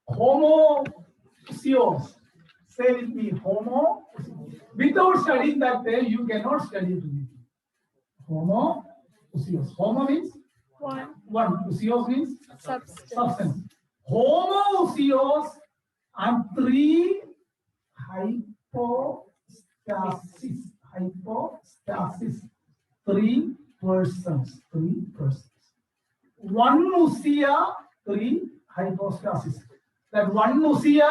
Homoousios. Say with me, homo. Without studying that way, you cannot study Trinity. Homoousios. Homo means One. one. Ousios means Substance. Homoousios and three hypostasis. Hypostasis. Three persons. One ousia, three hypostasis. That one ousia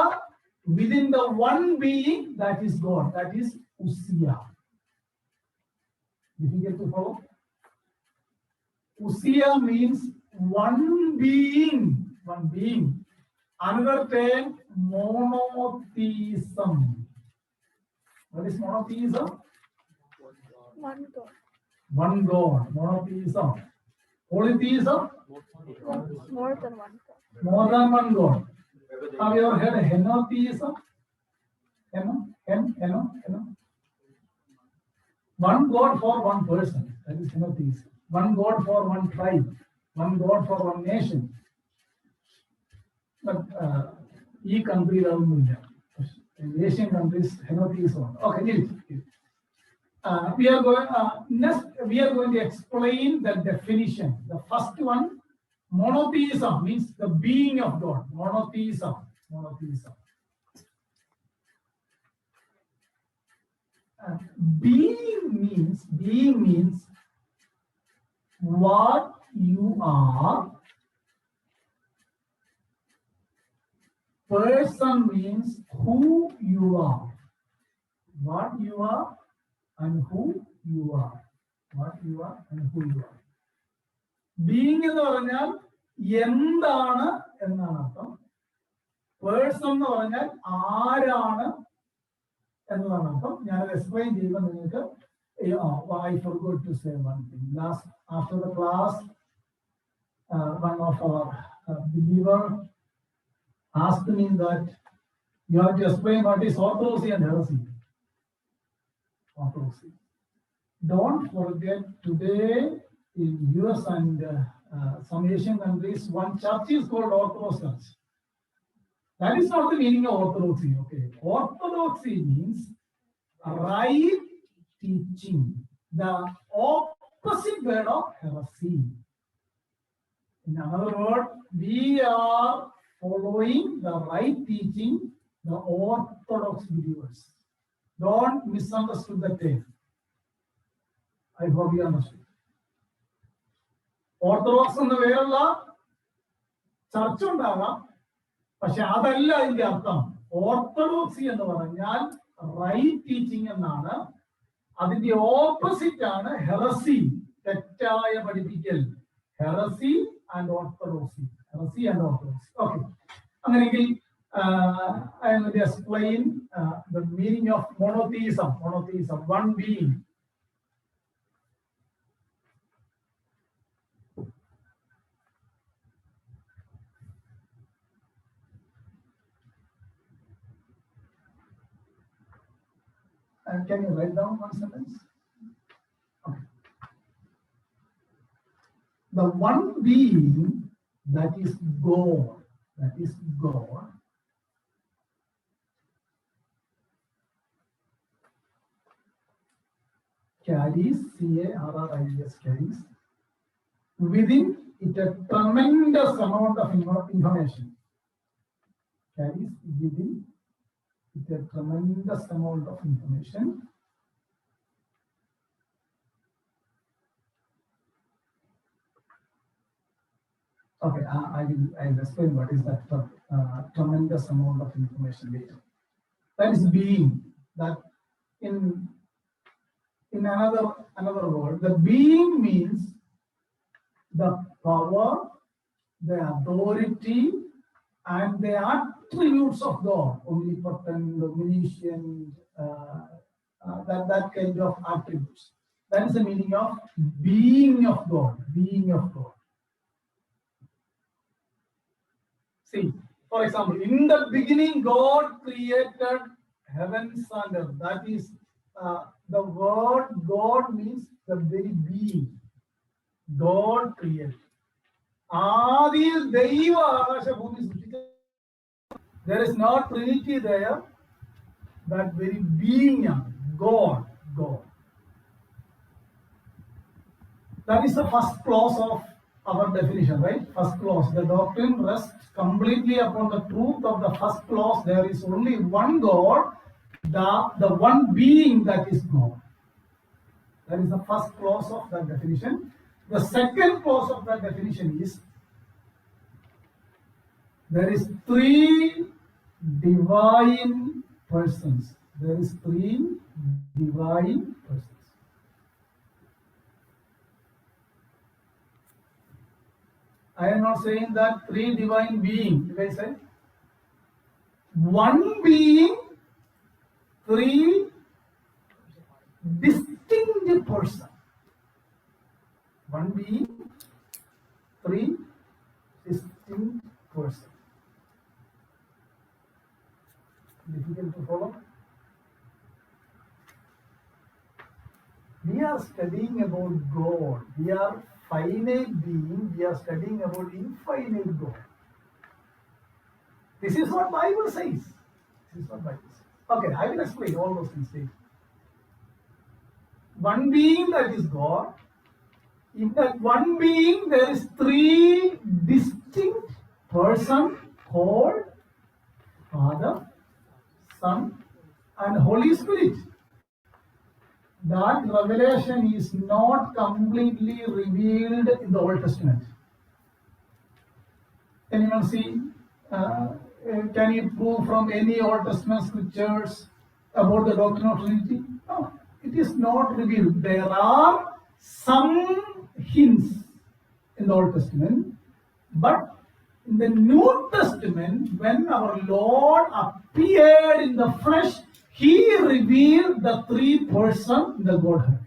within the one being, that is God. That is ousia. Difficult to follow? Ousia means one being. One being. Another term, monotheism. What is monotheism? One God. One God. Monotheism. Polytheism? More than one God. More than one God. Have you ever heard of henotheism? Heno? One God for one person. That is henotheism. One God for one tribe. One God for one nation. But E country in Asian countries, henotheism. Okay, leave it. We are going next. We are going to explain the definition. The first one, monotheism means the being of God. Monotheism. Being means what you are. Person means who you are. What you are and who you are. What you are and who you are. Being എന്ന് പറഞ്ഞാൽ എന്താണ് എന്നാണ് അർത്ഥം. Person എന്ന് പറഞ്ഞാൽ ആരാണ് എന്നതാണ് അർത്ഥം. ഞാനത് എക്സ്പ്ലെയിൻ ചെയ്യുമ്പോൾ നിങ്ങൾക്ക് I forgot to say one thing. After the class, one of our believer asked me that you have to explain what is orthodoxy and heresy. Orthodoxy. Don't forget, today in US and some Asian countries, one church is called Orthodox Church. That is not the meaning of orthodoxy. Okay, orthodoxy means right teaching. The opposite word of heresy. In another word, we are following the right teaching, the orthodox believers. Don't misunderstand the term. I hope you understood. Orthodox എന്ന പേരുള്ള ചർച്ച ഉണ്ടാകാം, പക്ഷെ അതല്ല അതിന്റെ അർത്ഥം. Orthodoxy എന്ന് പറഞ്ഞാൽ റൈറ്റ് ടീച്ചിങ് എന്നാണ്. അതിന്റെ ഓപ്പോസിറ്റ് ആണ് ഹെറസി, തെറ്റായ പഠിപ്പിക്കൽ. Heresy and orthodoxy. Okay. അങ്ങനെയെങ്കിൽ I am going to explain the meaning of monotheism. One being. And can you write down one sentence? Okay. The one being that is God. Carries, C-A-R-R-I-E-S, carries within it a tremendous amount of information. Carries within it a tremendous amount of information. Okay, I'll explain what is that tremendous amount of information later. That is being. That in another word, the being means the power, the authority, and the attributes of God, omnipotent, omniscient, that kind of attributes. That is the meaning of being of God. See, for example, in the beginning, God created heavens and earth. That is the word God means the very being. God created. ആദിയിൽ ദൈവ ആകാശഭൂമി സൃഷ്ടിച്ച There is no Trinity there, but very being, God. That is the first clause of our definition, right? First clause. The doctrine rests completely upon the truth of the first clause. There is only one God, the one being that is God. That is the first clause of that definition. The second clause of that definition is there is three divine persons. There is three divine persons. I am not saying that three divine beings. Did I say? One being, three distinct persons. One being, three distinct persons. Difficult to follow? We are studying about God. We are finite being. We are studying about infinite God. This is what Bible says. This is what Bible says. Okay, I will explain all those things. One being, that is God. In that one being, there is three distinct persons called Father, Son, and Holy Spirit. That revelation is not completely revealed in the Old Testament. Anyone see? Can you prove from any Old Testament scriptures about the doctrine of Trinity? No, it is not revealed. There are some hints in the Old Testament, but in the New Testament, when our Lord appeared in the flesh, He revealed the three persons in the Godhead.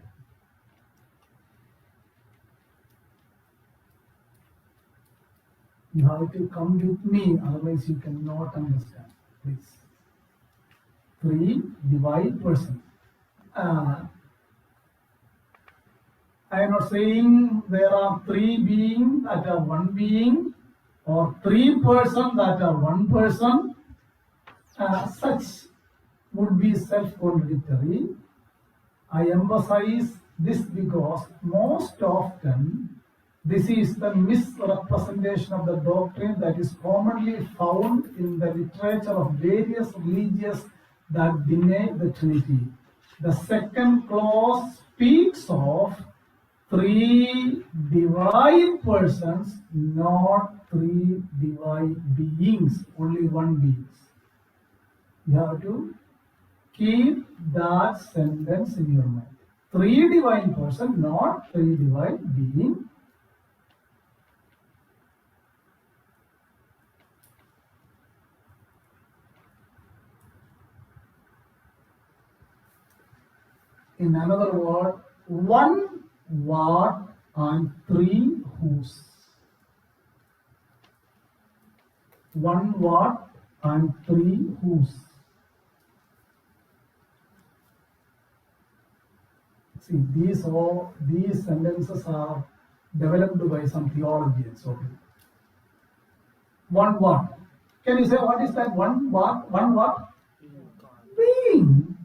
You have to come with me, otherwise you cannot understand. Please. Three divine persons. I am not saying there are three beings that are one being, or three persons that are one person. Such would be self-contradictory. I emphasize this because most often this is the misrepresentation of the doctrine that is commonly found in the literature of various religions that deny the Trinity. The second clause speaks of three divine persons, not three divine beings, only one being. You have to keep that sentence in your mind. Three divine persons, not three divine beings. In another word, one what and three whose. One what and three whose. See, these sentences are developed by some theologians. Okay. One what? Can you say what is that? One what? One what? Being.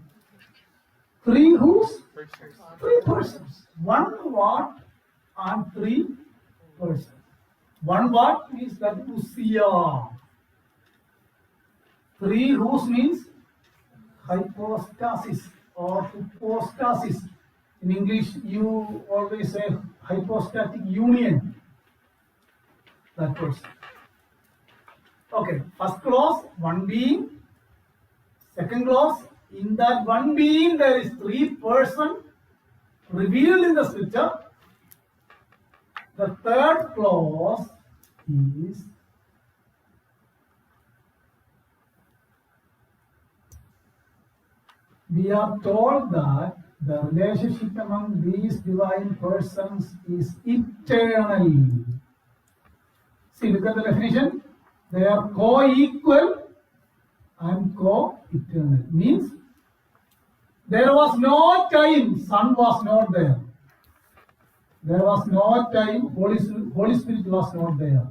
Three whose? Three persons. One what and three persons. One what means that ousia. Three whose means hypostasis or hypostasis. In English, you always say hypostatic union. That person. Okay, first clause, one being. Second clause, in that one being there is three persons revealed in the scripture. The third clause is we are told that the relationship among these divine persons is eternal. See, look at the definition. They are co-equal and co-eternal. Means there was no time Son was not there. There was no time Holy Spirit was not there.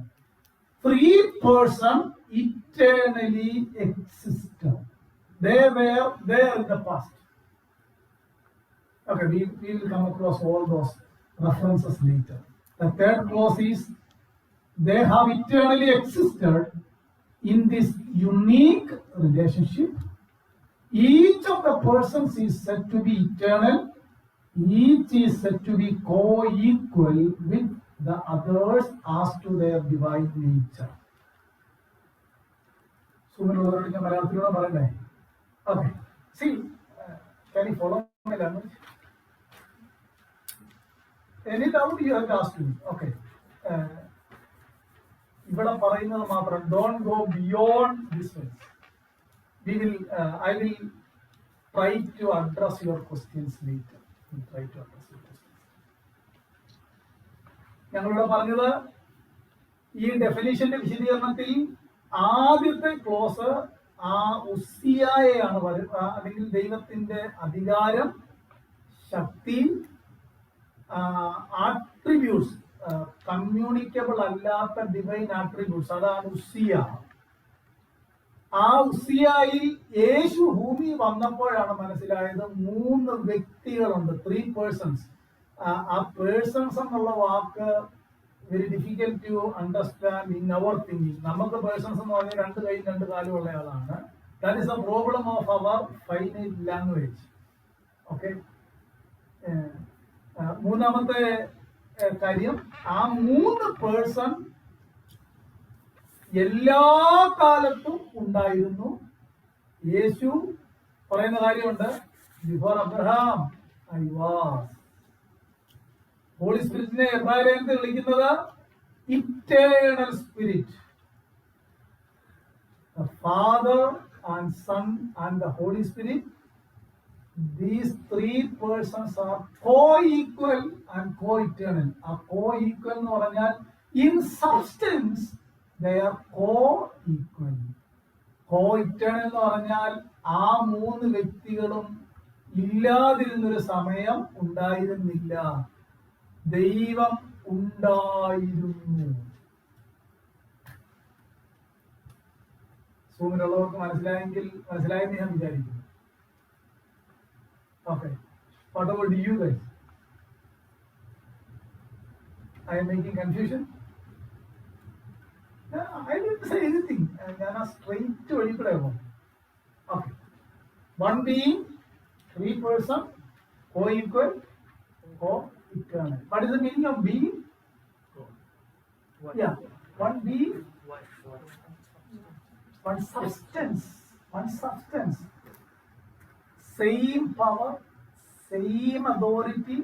Three persons eternally existed. They were there in the past. Okay, we will come across all those references later. The third clause is they have eternally existed in this unique relationship. Each of the persons is said to be eternal. Each is said to be co-equal with the others as to their divine nature. Okay. See, can you follow my language? Any doubt you have to ask me. Okay. ഇവിടെ പറയുന്നത് മാത്രം don't go beyond this one. I will try to address your questions later. ഞങ്ങളിവിടെ പറഞ്ഞത് ഈ ഡെഫിനിഷന്റെ വിശദീകരണത്തിൽ ആദ്യത്തെ close ആ ഉസ്സിയായെയാണ് അല്ലെങ്കിൽ ദൈവത്തിന്റെ അധികാരം, ശക്തി, ആട്രിബ്യൂട്ട്സ്, കമ്മ്യൂണിക്കബിൾ അല്ലാത്ത ഡിവൈൻ ആട്രിബ്യൂട്ട്സ്, അതാണ് ഉസ്സിയ. ആ ഉസ്സിയായിൽ യേശു ഭൂമി വന്നപ്പോഴാണ് മനസ്സിലായത് 3 വ്യക്തികളുണ്ട്, 3 persons. ആ പേഴ്സൺസ് എന്നുള്ള വാക്ക് very difficult to understand in our thinking. നമുക്ക് പേഴ്സൺസ് എന്ന് പറഞ്ഞാൽ 2 കൈയും 2 കാലും ഉള്ള ആളാണ്. That is the problem of our finite language. Okay. മൂന്നാമത്തെ കാര്യം, ആ 3 പേഴ്സൺ എല്ലാ കാലത്തും ഉണ്ടായിരുന്നു. യേശു പറയുന്ന കാര്യമുണ്ട്, before Abraham I was. Holy സ്പിരിറ്റിനെ എബ്രായത്തിൽ വിളിക്കുന്നത് eternal spirit. The Father and Son and the Holy Spirit, these 3 persons are co-equal and co-eternal. A co-equal എന്ന് പറഞ്ഞാൽ in substance they are co-equal. Co-eternal എന്ന് പറഞ്ഞാൽ ആ 3 വ്യക്തികളും ഇല്ലാതിരുന്നൊരു സമയം ഉണ്ടായിരുന്നില്ല, ദൈവം ഉണ്ടായിരുന്നു. സൂമിലുള്ളവർക്ക് മനസ്സിലായെന്ന് ഞാൻ വിചാരിക്കുന്നു. Okay. What about you guys? I am making confusion? I didn't say anything. ഞാൻ ആ സ്ട്രെയിറ്റ് വഴി കൂടെ പോകും. Okay. 1 being, 3 person, co-equal, co-eternal. What is the meaning of being? Yeah, 1 being, 1 substance, same power, same authority.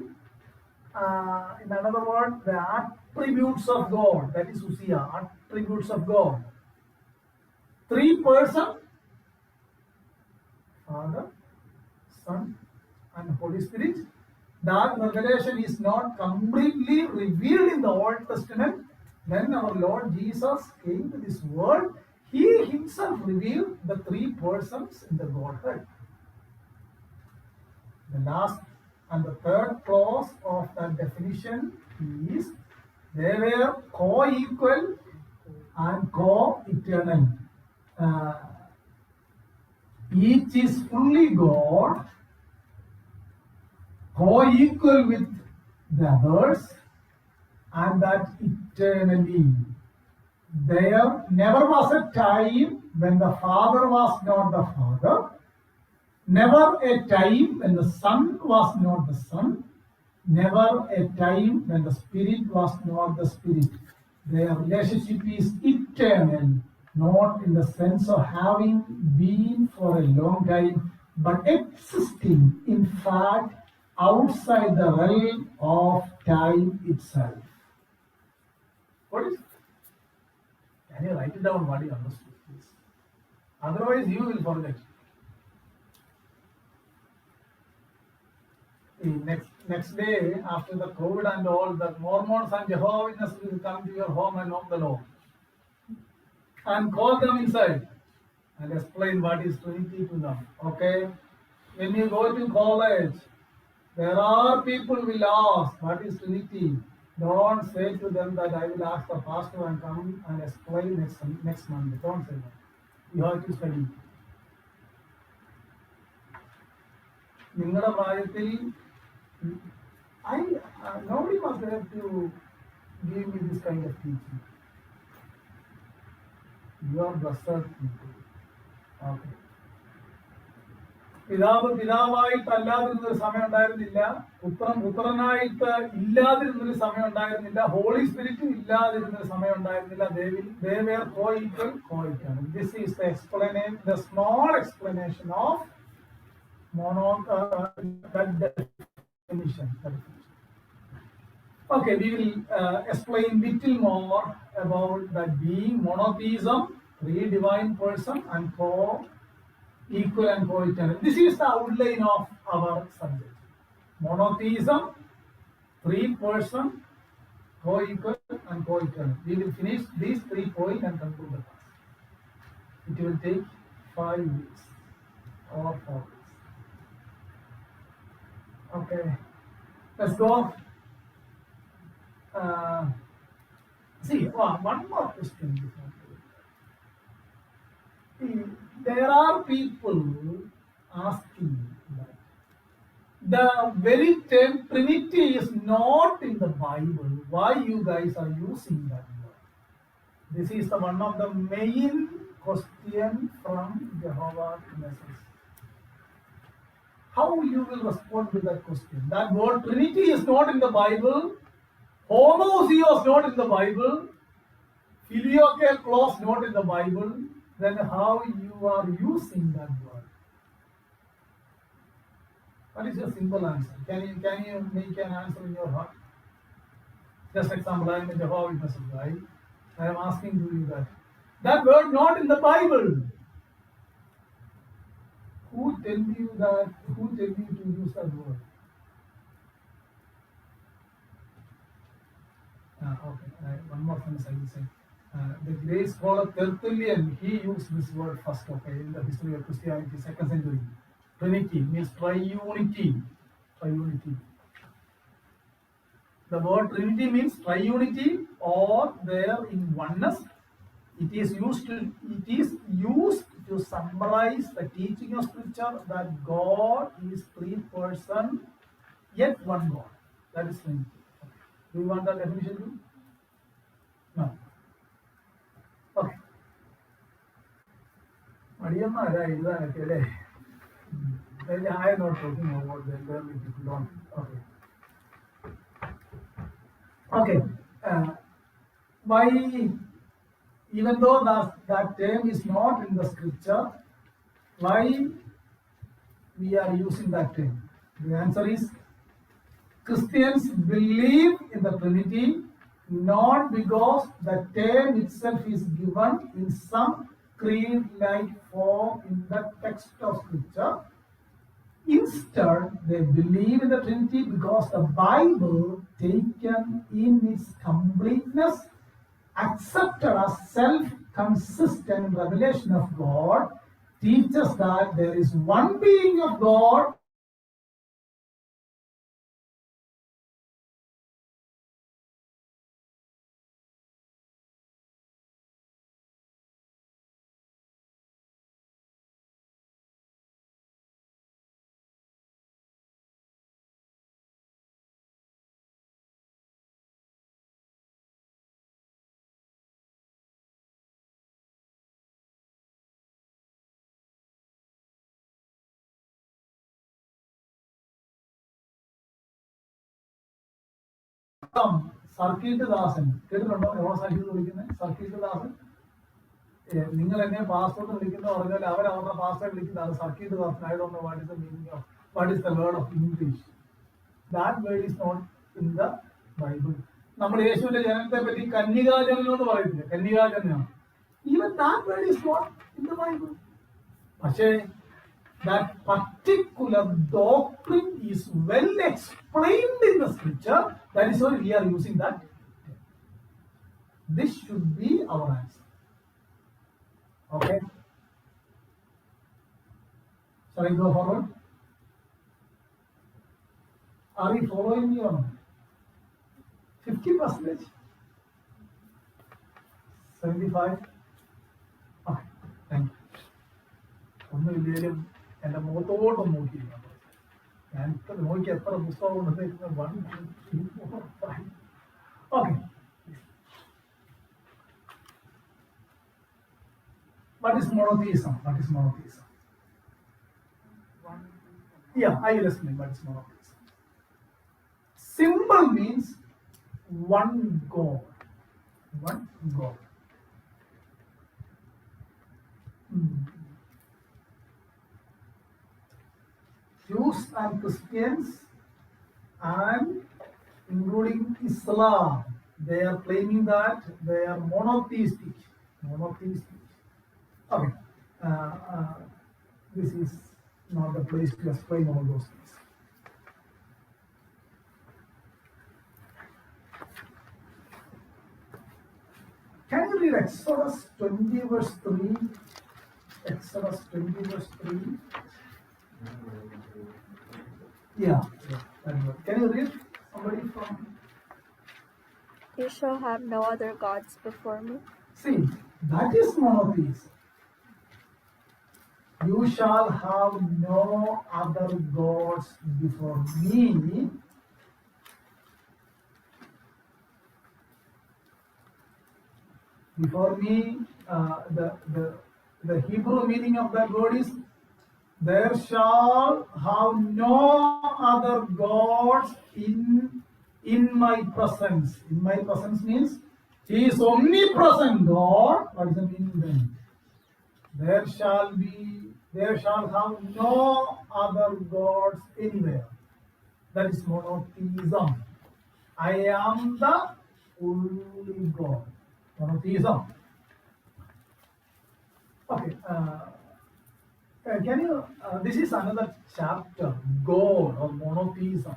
In another word, the attributes of God, that is usia, attributes of God. 3 person, Father, Son and Holy Spirit. That revelation is not completely revealed in the Old Testament. When our Lord Jesus came to this world, He Himself revealed the 3 persons in the Godhead. The last and the third clause of that definition is they were co-equal and co-eternal. Each is fully God, co-equal with the others, and that eternally. There never was a time when the Father was not the Father, never a time when the Son was not the Son, never a time when the Spirit was not the Spirit. Their relationship is eternal, not in the sense of having been for a long time, but existing, in fact, outside the realm of time itself. What is it? Can you write it down what you understood, please? Otherwise, you will forget. Next day, after the COVID and all, the Mormons and Jehovah's Witnesses will come to your home and knock the door and call them inside and explain what is Trinity to them. Okay? When you go to college, there are people will ask, what is Trinity? Don't say to them that I will ask the pastor and come and explain next Monday. Don't say that. You have to study. നിങ്ങളുടെ പ്രായത്തിൽ nobody must have to give me this kind of teaching. You are blessed people. Okay. പിതാവ് പിതാവായിട്ടല്ലാതിരുന്നൊരു സമയം ഉണ്ടായിരുന്നില്ല, പുത്രൻ പുത്രനായിട്ട് ഇല്ലാതിരുന്നൊരു സമയം ഉണ്ടായിരുന്നില്ല, holy സ്പിരിറ്റും ഇല്ലാതിരുന്നൊരു സമയം ഉണ്ടായിരുന്നില്ല. They were co-equal. This is the explanation, the small explanation of that definition. Okay, we will explain little more about that being, monotheism, three divine person, and co-equal and co-eternal. This is the outline of our subject. Monotheism, three person, co-equal and co-eternal. We will finish these 3 points and conclude the class. It will take 5 weeks or 4 weeks. Okay, let's go. One more question before. There are people asking that the very term Trinity is not in the Bible. Why you guys are using that word? This is one of the main question from Jehovah's Witnesses. How you will respond to that question? That word Trinity is not in the Bible. Homoousios not in the Bible. Filioque clause not in the Bible. Then how you are using that word? What is your simple answer? Can you make an answer in your heart? Just example, I am a Jehovah's Witness guy. I am asking you that word not in the Bible. Who tell you to use that word? Okay, one more sentence I will say. The great scholar Tertullian, he used this word first, okay, in the history of Christianity, 2nd century. Trinity means triunity. The word Trinity means triunity, or there in oneness. It is used to summarize the teaching of Scripture that God is 3 persons, yet one God. That is Trinity. Do you want that definition too? No. Okay. Madhyamara ഇതാണൊക്കെ അല്ലേ? I am not talking about the elderly people. Don't. Okay. Why, even though that term is not in the Scripture, why we are using that term? The answer is Christians believe in the Trinity not because the term itself is given in some creed-like form in the text of Scripture. Instead, they believe in the Trinity because the Bible, taken in its completeness, accepted as self-consistent revelation of God, teaches that there is one being of God, circuit ദാസൻ കേട്ടിട്ടുണ്ടോ? യോസാഹിത് വിളിക്കുന്നത് circuit ദാസൻ. നിങ്ങൾ എന്നെ പാസ്റ്റോട്ട് വിളിക്കുന്ന പറഞ്ഞാൽ അവരവരുടെ പാസ്റ്ററെ വിളിക്കുന്നതാണ് സർക്കീട്ട് ദാസൻ. I don't know what is the meaning of what is the word of English. That word is not in the Bible. നമ്മൾ യേശുവിന്റെ ജനനത്തെ പറ്റി കന്യകാജനനം എന്ന് പറയുന്നില്ല, കന്യകാജനനം. Even that word is not in the Bible. പക്ഷേ that particular doctrine is well explained in the Scripture. That is why we are using that. This should be our answer. Okay. Shall I go forward? Are you following me or not? 50%? 75? Okay, thank you. ഒന്നുമില്ലേലും എൻ്റെ മുഖത്തോട്ടൊന്നും നോക്കിയില്ല. ഞാൻ ഇത്ര നോക്കി എത്ര പുസ്തകം കൊണ്ടുവന്നിരിക്കുന്നത് 1, 2, 3, 4, 5. Okay. What is monotheism? What is monotheism? Yeah, I will explain what is monotheism. Symbol means one God. One God. Jews and Christians and including Islam, they are claiming that they are monotheistic. Monotheistic. Okay. This is not the place to explain all those things. Can you read Exodus 20 verse 3? Exodus 20 verse 3. Yeah. Can you read? Somebody from... You shall have no other gods before me. See, that is monotheism. You shall have no other gods before me. Before me, the Hebrew meaning of that word is, there shall have no other gods in my presence. In my presence means he is omnipresent God. What is the meaning then? There shall have no other gods anywhere. That is monotheism. I am the only God. Monotheism. Okay. Can you? This is another chapter. God or monotheism.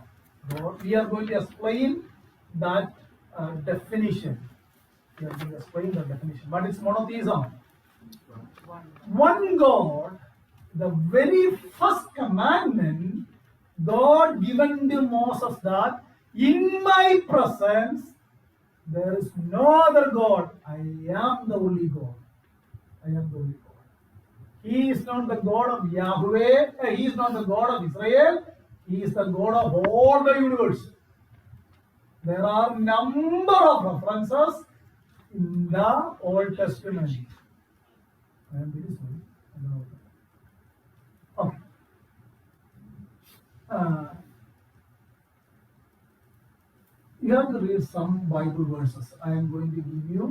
God. We are going to explain that definition. We are going to explain the definition. But it's monotheism. One God, the very first commandment God given to Moses, that in my presence there is no other God. I am the only God. I am the only God. He is not the God of Yahweh. He is not the God of Israel. He is the God of all the universe. There are number of references in the Old Testament. I am very sorry. Okay. You have to read some Bible verses. I am going to give you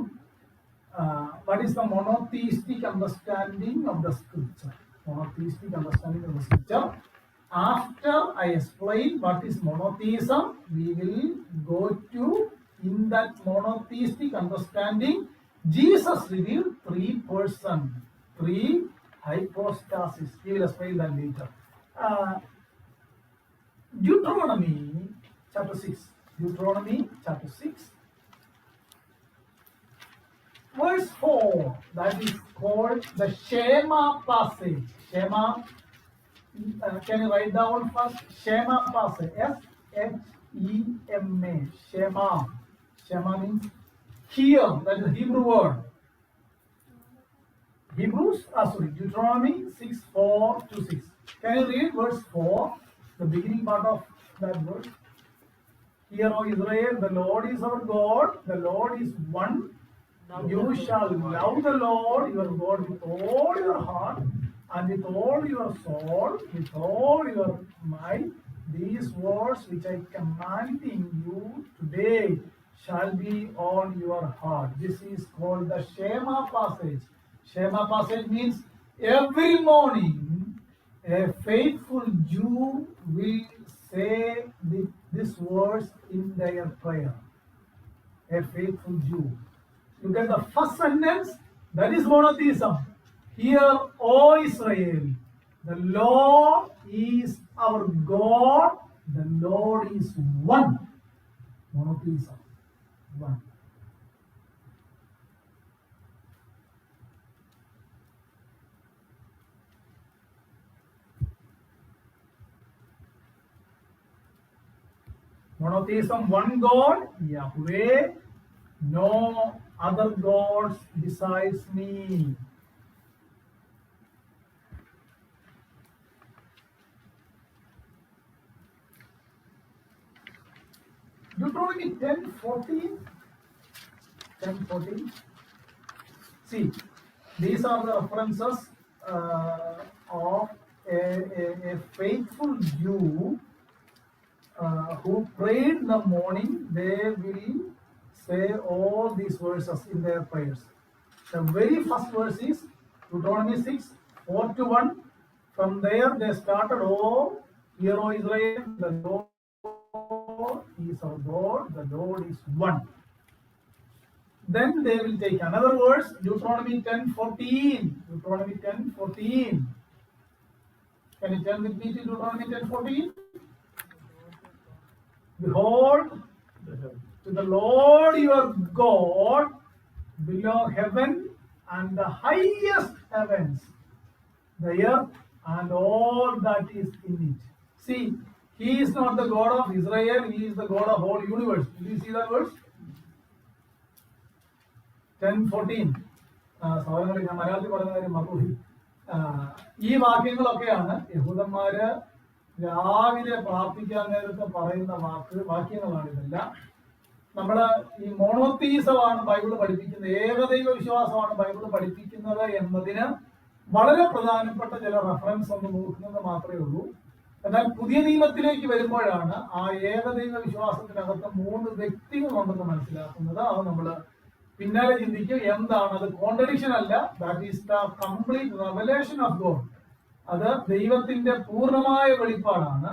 what is the monotheistic understanding of the scripture. Monotheistic understanding of the scripture. After I explain what is monotheism, we will go to, in that monotheistic understanding, Jesus revealed 3 persons, 3 hypostases. We will explain that later. Deuteronomy chapter 6. Deuteronomy chapter 6. Verse 4, that is called the Shema passage. Shema, can you write down first? Shema passage. S-H-E-M-A. Shema. Shema means hear. That is the Hebrew word. Deuteronomy 6, 4 to 6. Can you read verse 4, the beginning part of that verse? Hear, O Israel, the Lord is our God, the Lord is one. You shall love the Lord your God with all your heart and with all your soul, with all your might. These words which I commanding you today shall be on your heart. This is called the Shema passage. Shema passage means every morning a faithful Jew will say these words in their prayer. A faithful Jew. Look at the first sentence, that is monotheism. Hear, O Israel, the Lord is our God, the Lord is one. Monotheism, one. Monotheism, one God, Yahweh, no other gods besides me. Deuteronomy 10:14. 10:14. See, these are the references of a faithful Jew who prayed in the morning. They will say all these verses in their prayers. The very first verse is Deuteronomy 6:4-1. From there they started, "Oh, hear, O Israel, the Lord is our God, the Lord is one." Then they will take another verse, Deuteronomy 10:14. Deuteronomy 10:14. Can you turn with me to Deuteronomy 10:14? Behold, to the Lord your God below heaven and the highest heavens, the earth and all that is in it. See, he is not the God of Israel, he is the God of whole universe. Did you see that verse? 10:14. സഹോദരങ്ങളെ, ഞാൻ മലയാളത്തിൽ പറഞ്ഞ കാര്യം മറന്നുപോയി. ഈ വാക്യങ്ങളൊക്കെയാണ് യഹൂദന്മാര് രാവിലെ പ്രാർത്ഥിക്കാൻ നേരത്തെ പറയുന്ന വാക്യങ്ങളാണ് ഇതെല്ലാം. നമ്മള് ഈ മോണോത്തീസമാണ് ബൈബിള് പഠിപ്പിക്കുന്നത്, ഏകദൈവ വിശ്വാസമാണ് ബൈബിള് പഠിപ്പിക്കുന്നത് എന്നതിന് വളരെ പ്രധാനപ്പെട്ട ചില റെഫറൻസ് ഒന്ന് നോക്കുന്നത് മാത്രമേ ഉള്ളൂ. എന്നാൽ പുതിയ നിയമത്തിലേക്ക് വരുമ്പോഴാണ് ആ ഏകദൈവ വിശ്വാസത്തിനകത്ത് 3 വ്യക്തികളുണ്ടെന്ന് മനസ്സിലാക്കുന്നത്. അത് നമ്മൾ പിന്നാലെ ചിന്തിക്കും എന്താണ് അത്. കോൺട്രഡിക്ഷൻ അല്ല, that is the complete revelation of God. അത് ദൈവത്തിന്റെ പൂർണ്ണമായ വെളിപ്പാടാണ്.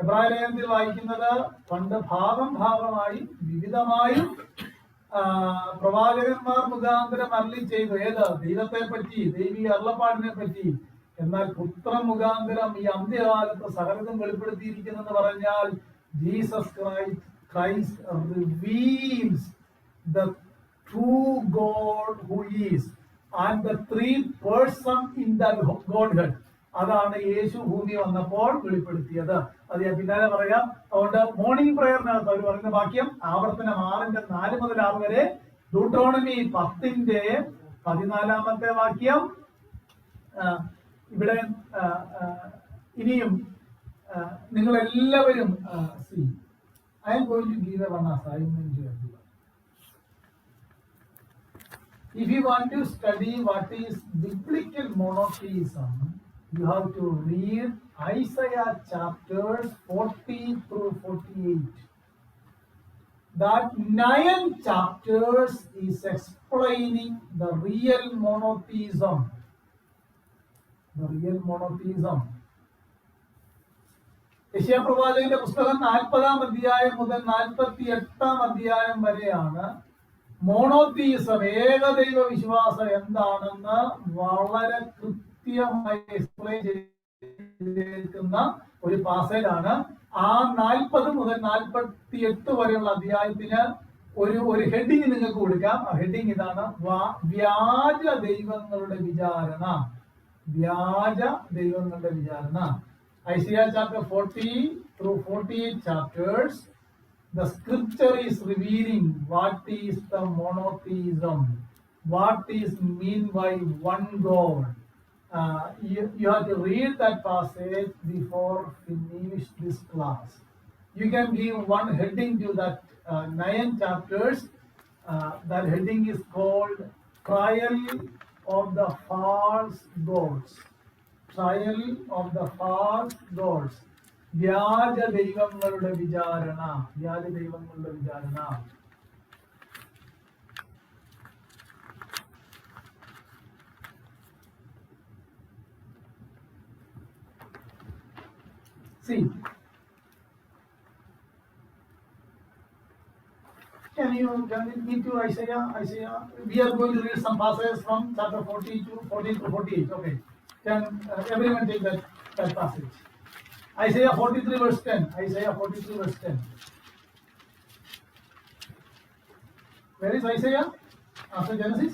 എബ്രായ ലേഖനത്തിൽ വായിക്കുന്നത് പണ്ട് ഭാഗമായി വിവിധമായും പ്രവാചകന്മാർ മുഖാന്തരം അരുളി ചെയ്തു. ഏത്? ദൈവത്തെ പറ്റി, ദൈവിക അരുളപ്പാടിനെ പറ്റി. എന്നാൽ പുത്രൻ മുഖാന്തരം ഈ അന്ത്യകാലത്ത് സകലതും വെളിപ്പെടുത്തിയിരിക്കുന്നെന്ന് പറഞ്ഞാൽ Jesus Christ reveals the true God who is and the 3 persons in the Godhead. അതാണ് യേശു ഭൂമി വന്നപ്പോൾ വെളിപ്പെടുത്തിയത്. അത് ഞാൻ പിന്നാലെ പറയാം. അതുകൊണ്ട് മോർണിംഗ് പ്രയറിനകത്ത് അവർ പറയുന്ന വാക്യം ആവർത്തനം 6:4 മുതൽ 6 വരെ, ഡ്യൂട്രോണമി 10:14 വാക്യം. ഇവിടെ ഇനിയും നിങ്ങൾ എല്ലാവരും I am going to give one assignment to everyone. If you want to study what is biblical monotheism, you have to read Isaiah chapters 40-48. That 9 chapters is explaining the real monotheism. The real monotheism. യെശയ്യാപ്രവാചകന്റെ പുസ്തകം 40-ാം അധ്യായം മുതൽ 48-ാം അധ്യായം വരെയാണ് monotheism, ഏകദൈവ വിശ്വാസം എന്താണെന്ന് വളരെ കൃത്യമായി എക്സ്പ്ലെയിൻ ചെയ്തിരിക്കുന്ന ഒരു പാസേജാണ്. ആ 40 മുതൽ 48 വരെയുള്ള അധ്യായത്തിന് ഒരു ഹെഡിങ് നിങ്ങൾക്ക് കൊടുക്കാം. ആ ഹെഡിങ് ഇതാണ്: വ്യാജ ദൈവങ്ങളുടെ വിചാരണ. വ്യാജ ദൈവങ്ങളുടെ വിചാരണ. Isaiah chapter 40-48 chapters, the scripture is revealing what is the monotheism, what is mean by one God. You have to read that passage before finish this class. You can give one heading to that 9 chapters. That heading is called Trial of the False Gods. Trial of the false gods. വ്യാജ ദൈവങ്ങളുടെ വിചാരണ. വ്യാജ ദൈവങ്ങളുടെ വിചാരണ. See, can you read to Isaiah? We are going to read some passages from chapter 40-48. Okay. Can everyone take that passage? Isaiah 43 verse 10. Isaiah 43 verse 10. Where is Isaiah after Genesis?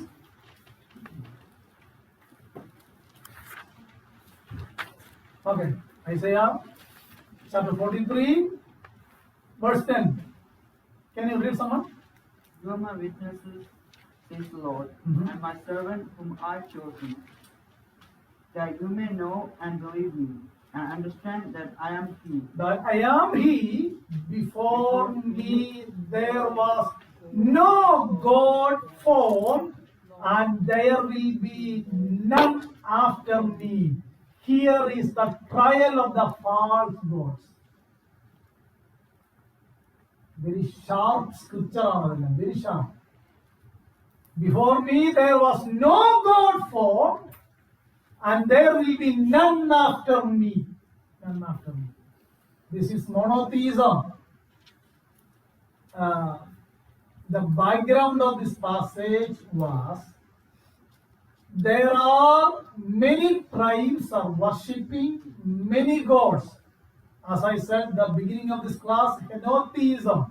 Okay. Isaiah chapter 43 verse 10. Can you read someone? You are my witnesses, says the Lord, Mhm. and my servant whom I have chosen, that you may know and believe me, and understand that I am He. That I am He, before me there was no God formed, and there will be none after me. Here is the trial of the false gods. Very sharp scripture, very sharp. Before me there was no God formed, and there will be none after me. None after me. This is monotheism. The background of this passage was there are many tribes are worshipping many gods. As I said, the beginning of this class, henotheism.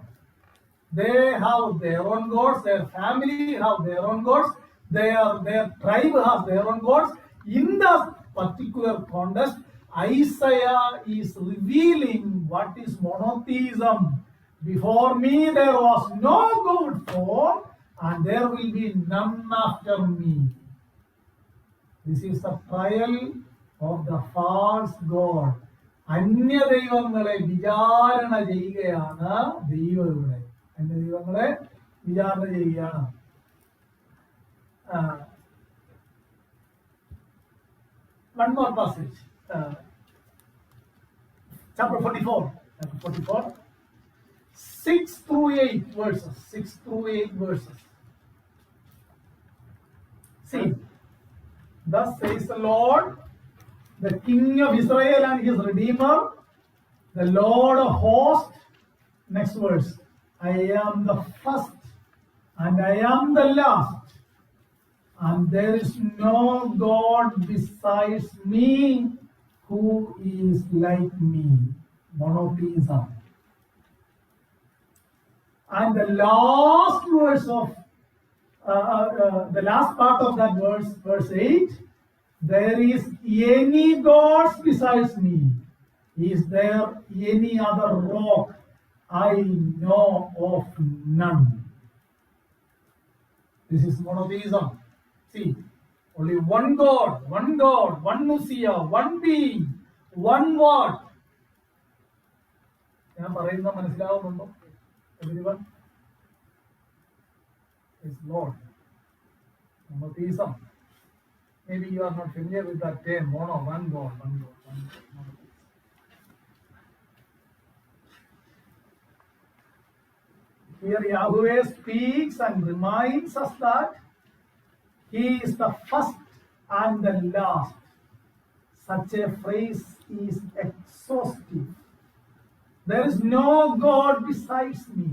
They have their own gods, their family have their own gods, their tribe has their own gods. In the particular context, Isaiah is revealing what is monotheism. Before me there was no God formed, and there will be none after me. This is the trial of the false god. അന്യദൈവങ്ങളെ വിചാരണ ചെയ്യുകയാണ് ദൈവം ഇവിടെ. അന്യദൈവങ്ങളെ വിചാരണ ചെയ്യുകയാണ്. One more passage. Chapter 44. Chapter 44. 6 through 8 verses. 6 through 8 verses. See. Thus says the Lord, the King of Israel and his Redeemer, the Lord of hosts. Next verse. I am the first and I am the last, and there is no God besides me who is like me. Monotheism. And the last verse of the last part of that verse, verse 8, there is any gods besides me. Is there any other rock? I know of none. This is monotheism. See, only one God, one Messiah, one being, one word. ഞാൻ പറയുന്നത് മനസ്സിലാവുന്നുണ്ടോ? Everyone? Is Lord. Monotheism. Maybe you are not familiar with that term, one God. Here Yahweh speaks and reminds us that He is the first and the last. Such a phrase is exhaustive. There is no God besides me.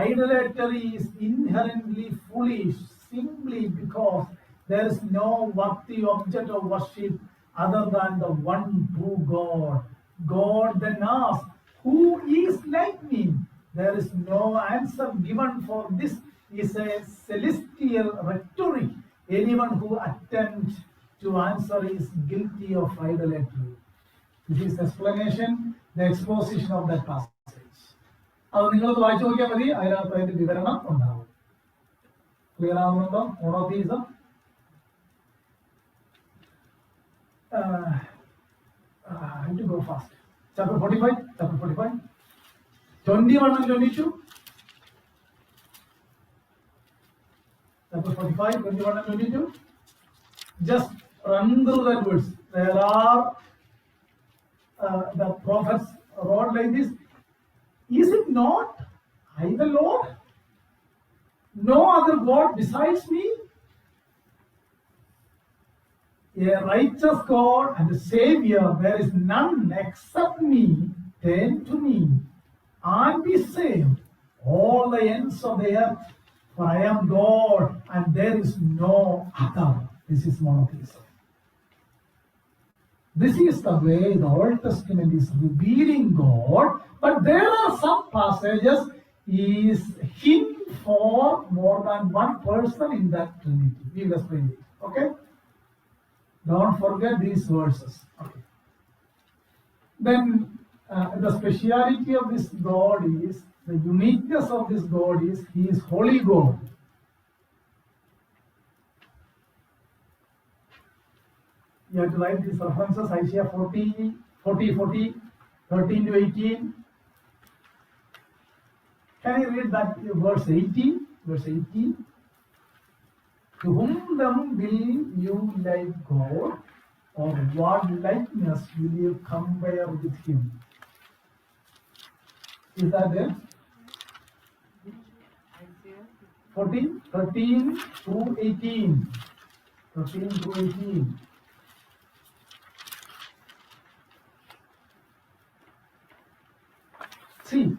Idolatry is inherently foolish simply because there is no worthy object of worship other than the one true God. God then asks, who is like me? There is no answer given, for this is a celestial rhetoric. Anyone who attempts to answer is guilty of idolatry. This is explanation, the exposition of that passage. അത് നിങ്ങളത് വായിച്ചു നോക്കിയാൽ മതി, അതിനകത്ത് അതിന്റെ വിവരണം ഉണ്ടാവും. Clear ആവുന്നുണ്ടോ? Monotheism. I have to go fast. Chapter 45, 21 and 22. Chapter 45, 21 and 22. Just run through that verse. There are the prophets wrote like this. Is it not I the Lord? No other God besides me? A righteous God and a Savior, there is none except me. Turn to me and be saved, all the ends of the earth, for I am God and there is no other. This is monotheism. This is the way the Old Testament is revealing God, but there are some passages is hint for more than one person in that Trinity. We will explain it. Okay? Don't forget these verses. Okay. Then the speciality of this God is, the uniqueness of this God is, He is holy God. You have to write these references, Isaiah 40, 13 to 18. Can you read that verse 18? Verse 18. To whom then will you like God, or what likeness will you compare with Him? Is that there? 14, 13 to 18. 13 to 18. See,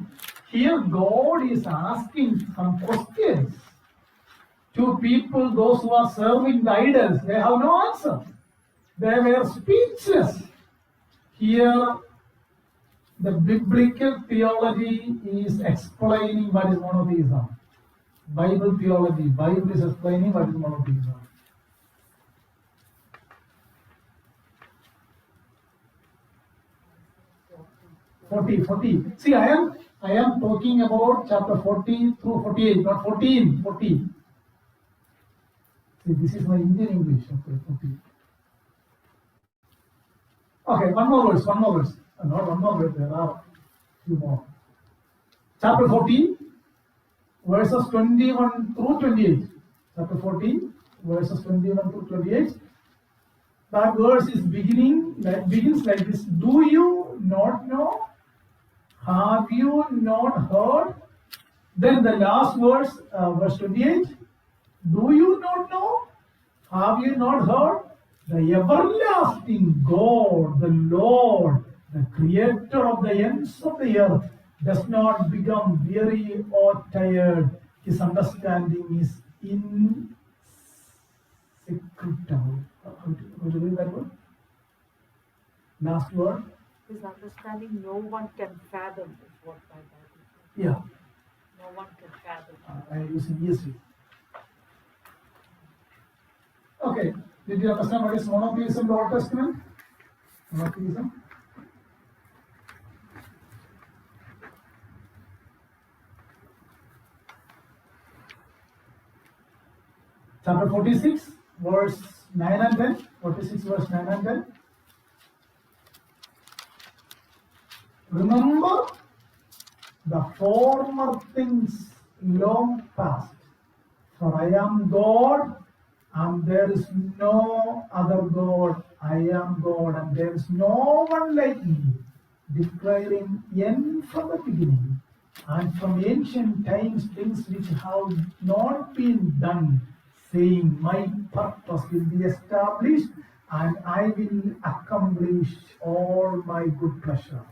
here God is asking some questions to people, those who are serving the idols. They have no answer. They were speechless. Here, the biblical theology is explaining what is monotheism. Bible theology, Bible is explaining what is monotheism. Forty. See, I am talking about chapter 40 through 48, not 14, 40. See, this is my Indian English. Okay, 40. Okay, one more verse. Not one more verse, there are few more. Chapter 40, verses 21 through 28. Chapter 40, verses 21 through 28. That verse is begins like this. Do you not know? Have you not heard? Then the last verse, verse 28. Do you not know? Have you not heard? The everlasting God, the Lord, the creator of the ends of the earth, does not become weary or tired. His understanding is insecretable. How do you read that word? Last word. His understanding no one can fathom is what my Bible says. Yeah. No one can fathom. I am using ESV. Okay. Did you understand what is monotheism in the Old Testament? Monotheism. Chapter 46, verse 9 and 10. 46, verse 9 and 10. Remember the former things long past, for I am God, and there is no other God. I am God, and there is no one like me, declaring end from the beginning, and from ancient times things which have not been done, saying, my purpose will be established, and I will accomplish all my good pleasure.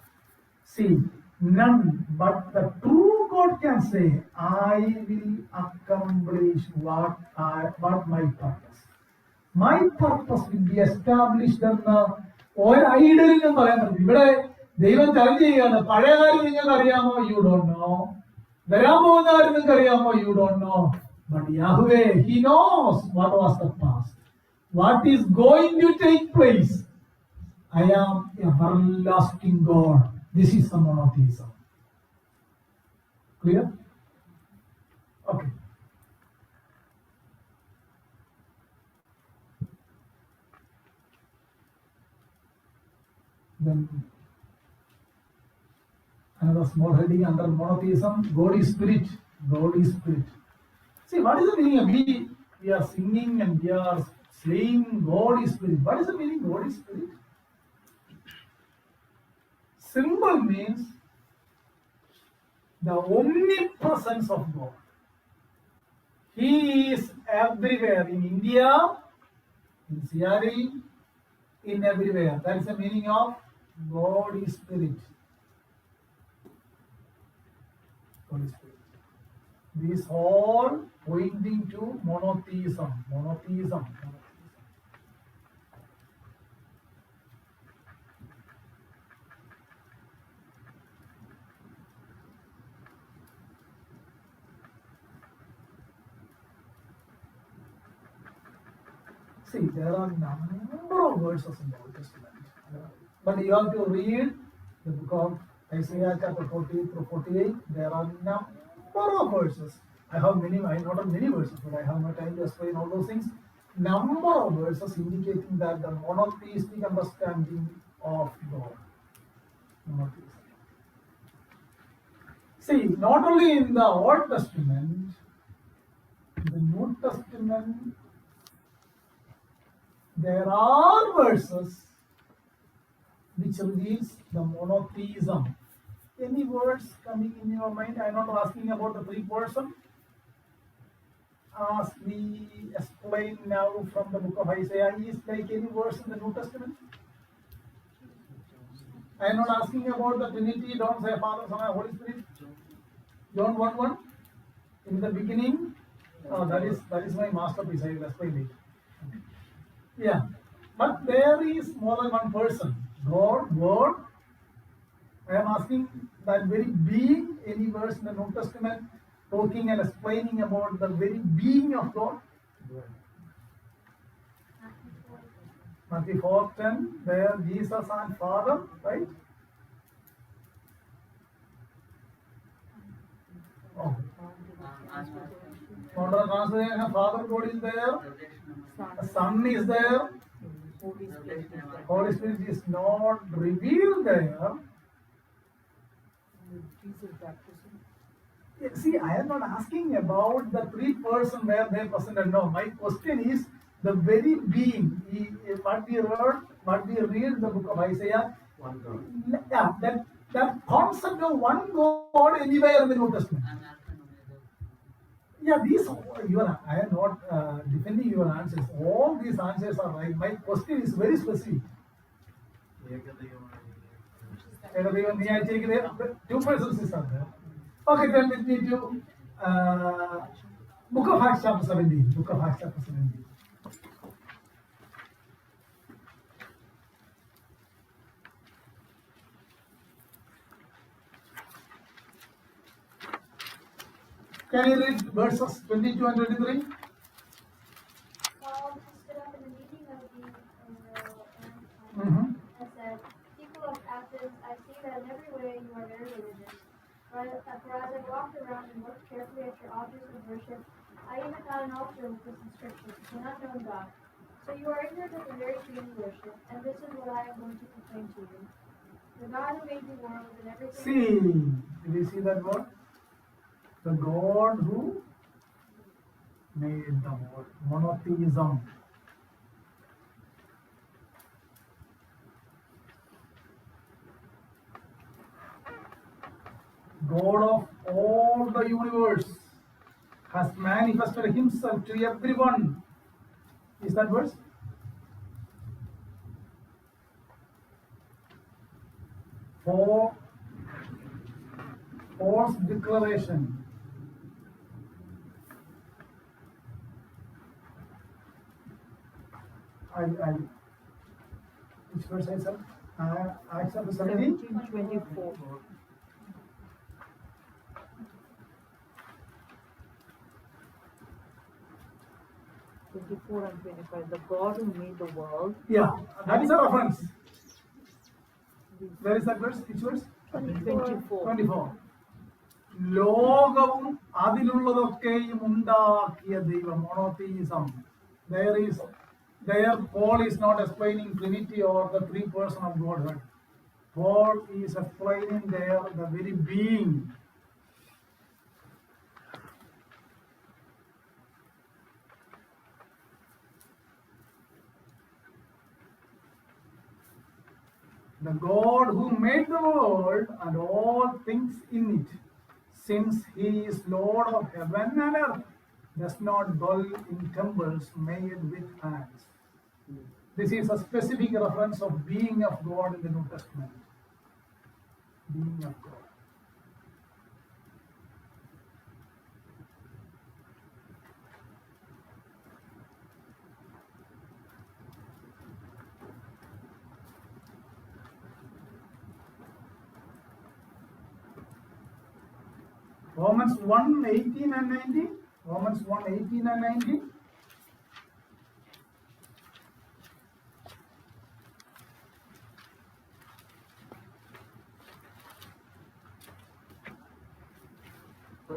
See, none but the true God can say, I will accomplish what my purpose. My purpose will be established എന്ന് ഒരു ഐഡലിനും പറയാൻ പറ്റും. ഇവിടെ ദൈവം challenge ചെയ്യുകയാണ്. പഴയ കാര്യം നിങ്ങൾക്ക് അറിയാമോ? You don't know. വരാൻ പോകുന്ന കാര്യം നിങ്ങൾക്ക് അറിയാമോ? You don't know. But Yahweh, He knows what was the past, what is going to take place. I am everlasting God. This is the monotheism. Clear? Okay. Then another small heading under monotheism: God is spirit. God is spirit. See, what is the meaning of we are singing and we are saying God is spirit. What is the meaning God is spirit? Symbol means the omnipresence of God. He is everywhere, in India, in Seattle, in everywhere. That is the meaning of God is spirit. God is spirit. These all pointing to monotheism. Monotheism. See, there are a number of verses in the Old Testament, but you have to read the book of Isaiah chapter 40 through 48, there are number of verses. I not have many verses, but I have no time to explain all those things. Number of verses indicating that the monotheistic understanding of God. Monotheistic. See, not only in the Old Testament, in the New Testament, there are verses which reveals the monotheism. Any words coming in your mind? I'm not asking about the three person. As we explain now from the book of Isaiah, is like any verse in the New Testament? I'm not asking about the Trinity. Don't say Father, Son, and Holy Spirit. John 1:1. In the beginning, that is my masterpiece. I will explain it. Yeah, but there is more than one person. God, Word. I am asking that very being, any verse in the New Testament talking and explaining about the very being of God. Matthew 4:10, where Jesus and Father, right? Oh. Modern translation, Father God is there, the Son is there, Holy Spirit is not revealed there. Jesus baptism. See, I am not asking about the three person where they presented. No, my question is the very being. What we read in the book of Isaiah. One God. Yeah, that concept of one God anywhere in the New Testament. Yeah, I am not defending your answers. All these answers are right. My question is very specific. Two persons are there. Okay, then let me do Book of Acts chapter 17. Book of Acts chapter 17. Can you read verses 22 and 23? Paul stood up in the meeting of the Mm-hmm. and said, "People of Athens, I see that in every way you are very religious. For as I walked around and looked carefully at your objects of worship, I even found an altar with this inscription, to an unknown God. So you are ignorant of the very tree you worship, and this is what I am going to proclaim to you. The God who made the world and everything." See, did you see that word? The God who made the world. Monotheism. God of all the universe has manifested himself to everyone. Is that verse? For false declaration. Which verse I said? Acts chapter 17? 17:24. 24 and 25. The God who made the world. Yeah, that is a reference. Where is that verse? Which verse? 24. 24. ലോകവും അതിലുള്ളതൊക്കെയും ഉണ്ടാക്കിയ ദൈവം monotheism. There Paul is not explaining Trinity or the three person of Godhead. Paul is explaining there the very being. The God who made the world and all things in it, since he is Lord of heaven and earth, does not dwell in temples made with hands. This is a specific reference of being of God in the New Testament. Being of God. Romans 1:18 and 19. Romans 1:18 and 19.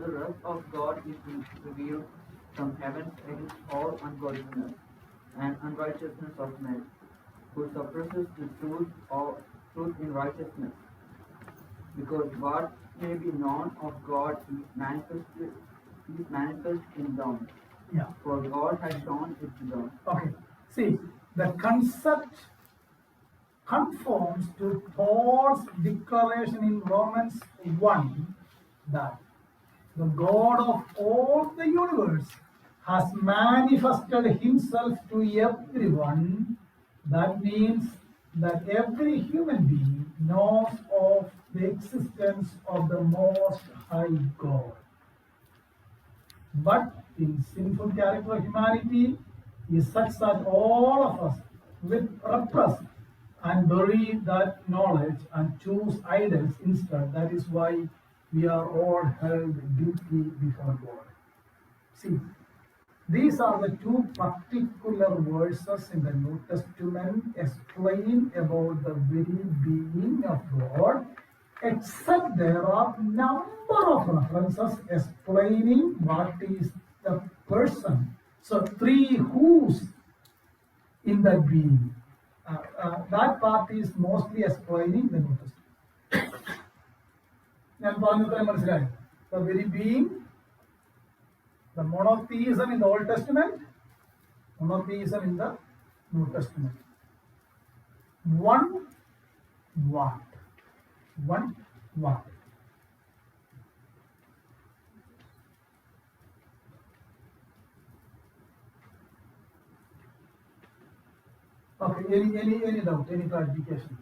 the wrath of God is revealed from heaven against all ungodliness and unrighteousness of men, who suppresses the truth in righteousness. Because what may be known of God is manifest in them, Yeah. for God has shown it to them. Okay. See, the concept conforms to Paul's declaration in Romans 1 that the God of all the universe has manifested himself to everyone. That means that every human being knows of the existence of the Most High God. But in sinful character of humanity is such that all of us will repress and bury that knowledge and choose idols instead. That is why we are all held guilty before God. See, these are the two particular verses in the New Testament explaining about the very being of God, except there are number of references explaining what is the person. So three who's in that being. That part is mostly explaining the New Testament. ഞാൻ പറഞ്ഞത്ര മനസ്സിലായി. The very being, the monotheism in the Old Testament, monotheism in the New Testament. One what? One what? Okay, any doubt, any clarification?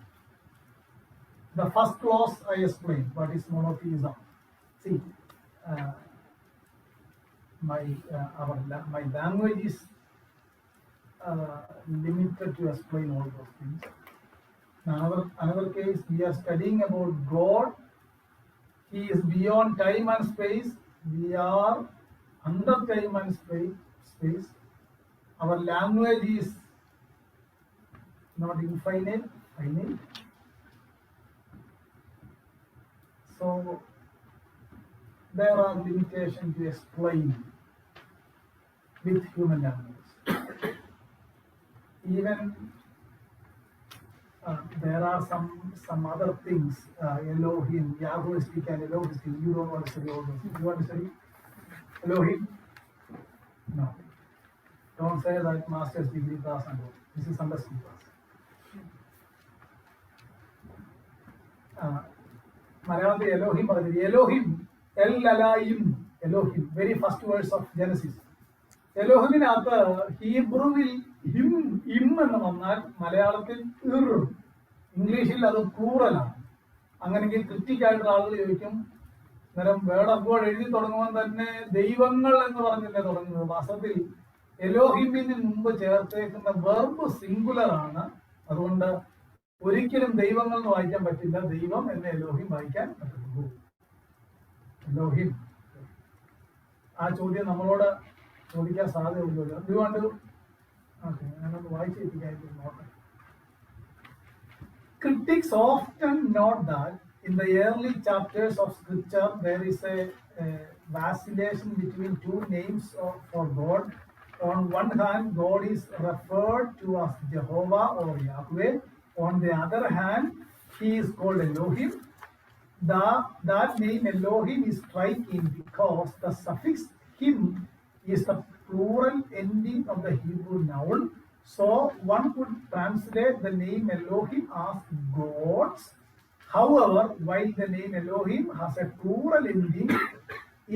The first clause I explained, what is monotheism. See, my language is limited to explain all those things. Another case, we are studying about God. He is beyond time and space. We are under time and space. Our language is not infinite, finite. So there are limitations to explain with human language. Even there are some other things, Elohim, Yahwistic and Elohistic. You don't want to study all those. You want to study Elohim? No. Don't say that master's degree class and all. This is understood class. Malayalam Elohim, Elohim, El Alayim, Elohim, very first verse of Genesis. എലോഹിമിനകത്ത് ഹീബ്രുവിൽ ഇം എന്ന് വന്നാൽ മലയാളത്തിൽ ഇംഗ്ലീഷിൽ അത് പ്ലൂറലാണ്. അങ്ങനെങ്കിൽ ക്രിറ്റിക്കായിട്ടുള്ള ആളുകൾ ചോദിക്കും, അന്നേരം word of God എഴുതി തുടങ്ങുമ്പോൾ തന്നെ ദൈവങ്ങൾ എന്ന് പറഞ്ഞല്ലേ തുടങ്ങുന്നത്. വാസ്തവത്തിൽ എലോഹിമിന് മുമ്പ് ചേർത്തേക്കുന്ന വെർബ് സിംഗുലർ ആണ്. അതുകൊണ്ട് ഒരിക്കലും ദൈവങ്ങൾ എന്ന് വായിക്കാൻ പറ്റില്ല. ദൈവം എന്ന എലോഹിം വായിക്കാൻ പറ്റുള്ളൂ. എലോഹിം ആ ചോദ്യം നമ്മളോട് ചോദിക്കാൻ സാധ്യതയുള്ളൂ. അതുകൊണ്ട് ഓക്കെ, ഞാനൊന്ന് വായിച്ചെത്തിക്കാൻ നോക്കാം. Critics often note that in the early chapters of scripture there is a vacillation between two names for God. On one hand, God is referred to as Jehovah or Yahweh. On the other hand, he is called Elohim. That name Elohim is striking because the suffix him is the plural ending of the Hebrew noun. So one could translate the name Elohim as gods. However, while the name Elohim has a plural ending,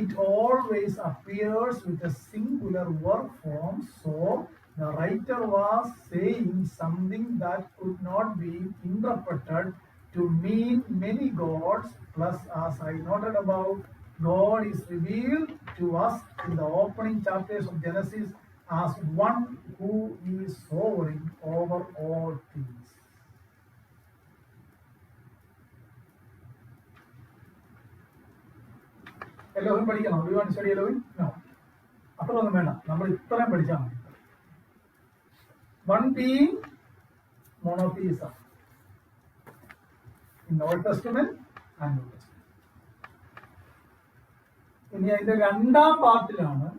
it always appears with a singular verb form. So the writer was saying something that could not be interpreted to mean many gods. Plus, as I noted above, God is revealed to us in the opening chapters of Genesis as one who is sovereign over all things. Elohim പഠിക്കണം. Do you want to study Elohim? No. അത്രയൊന്നും വേണ്ട. നമ്മൾ ഇത്രയും പഠിച്ചാൽ മതി. One being, monotheism in the Old Testament and New Testament. ഇനി അതിന്റെ രണ്ടാം പാർട്ടിലാണ്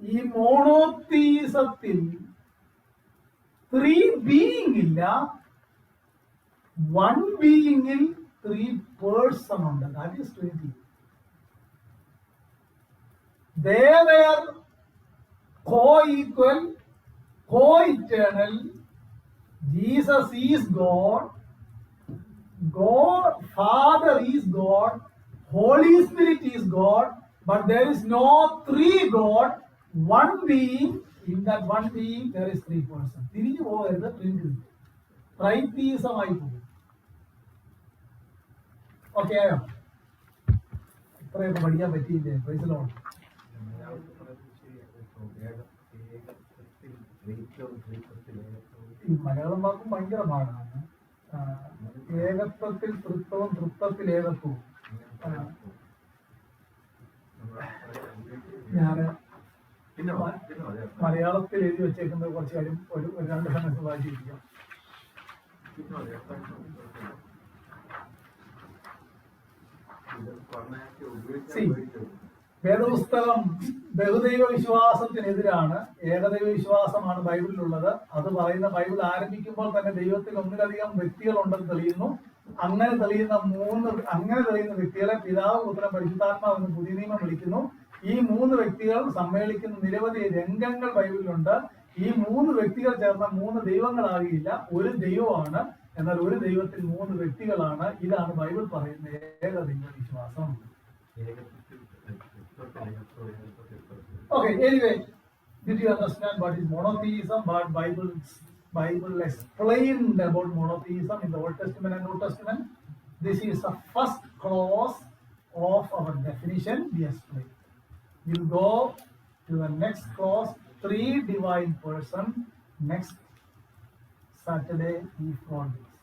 ഈ മോണോത്തീസത്തിൽ 3 ബീയിങ് ഇല്ല, 1 ബീയിങ്ങിൽ 3 പേഴ്സൺ ഉണ്ട്. That is Trinity. They were co-equal, co-eternal. Jesus is God. God, Father is God. Holy Spirit is God. But there is no 3 God. 1 being. In that 1 being, there is 3 persons. തിരിഞ്ഞു പോകരുത് Trinity. ട്രൈത്തീസമായി പോകും. Okay ആയോ? ഇത്രയൊക്കെ പഠിക്കാൻ പറ്റിയില്ലേ? Praise Lord. ഈ മലയാളം വാക്കും ഭയങ്കര പാടാണ്. ഏകത്വത്തിൽ തൃത്വവും, തൃത്വത്തിൽ ഏകത്വവും. ഞാന് മലയാളത്തിൽ എഴുതി വെച്ചേക്കുന്നത് കുറച്ച് കാര്യം ഒരു 2 സെന്റൻസ് വായിച്ചിരിക്കാം. വേദപുസ്തകം ബഹുദൈവ വിശ്വാസത്തിനെതിരാണ്. ഏകദൈവ വിശ്വാസമാണ് ബൈബിളിലുള്ളത്. അത് പറയുന്ന ബൈബിൾ ആരംഭിക്കുമ്പോൾ തന്നെ ദൈവത്തിൽ ഒന്നിലധികം വ്യക്തികൾ ഉണ്ടെന്ന് തെളിയുന്നു. അങ്ങനെ തെളിയുന്ന വ്യക്തികളെ പിതാവ്, പുത്രൻ, പരിശുദ്ധാത്മാവ് എന്ന് പുതിയ നിയമം വിളിക്കുന്നു. ഈ 3 വ്യക്തികൾ സമ്മേളിക്കുന്ന നിരവധി രംഗങ്ങൾ ബൈബിളിലുണ്ട്. ഈ 3 വ്യക്തികൾ ചേർന്ന 3 ദൈവങ്ങളാകില്ല, ഒരു ദൈവമാണ്. എന്നാൽ ഒരു ദൈവത്തിൽ 3 വ്യക്തികളാണ്. ഇതാണ് ബൈബിൾ പറയുന്ന ഏകദൈവ വിശ്വാസം. Okay, anyway, did you understand what is monotheism? What Bible explained about monotheism in the Old Testament and New Testament? This is the first clause of our definition we explained. We'll go to the next clause, 3 divine persons, next Saturday, if God wills.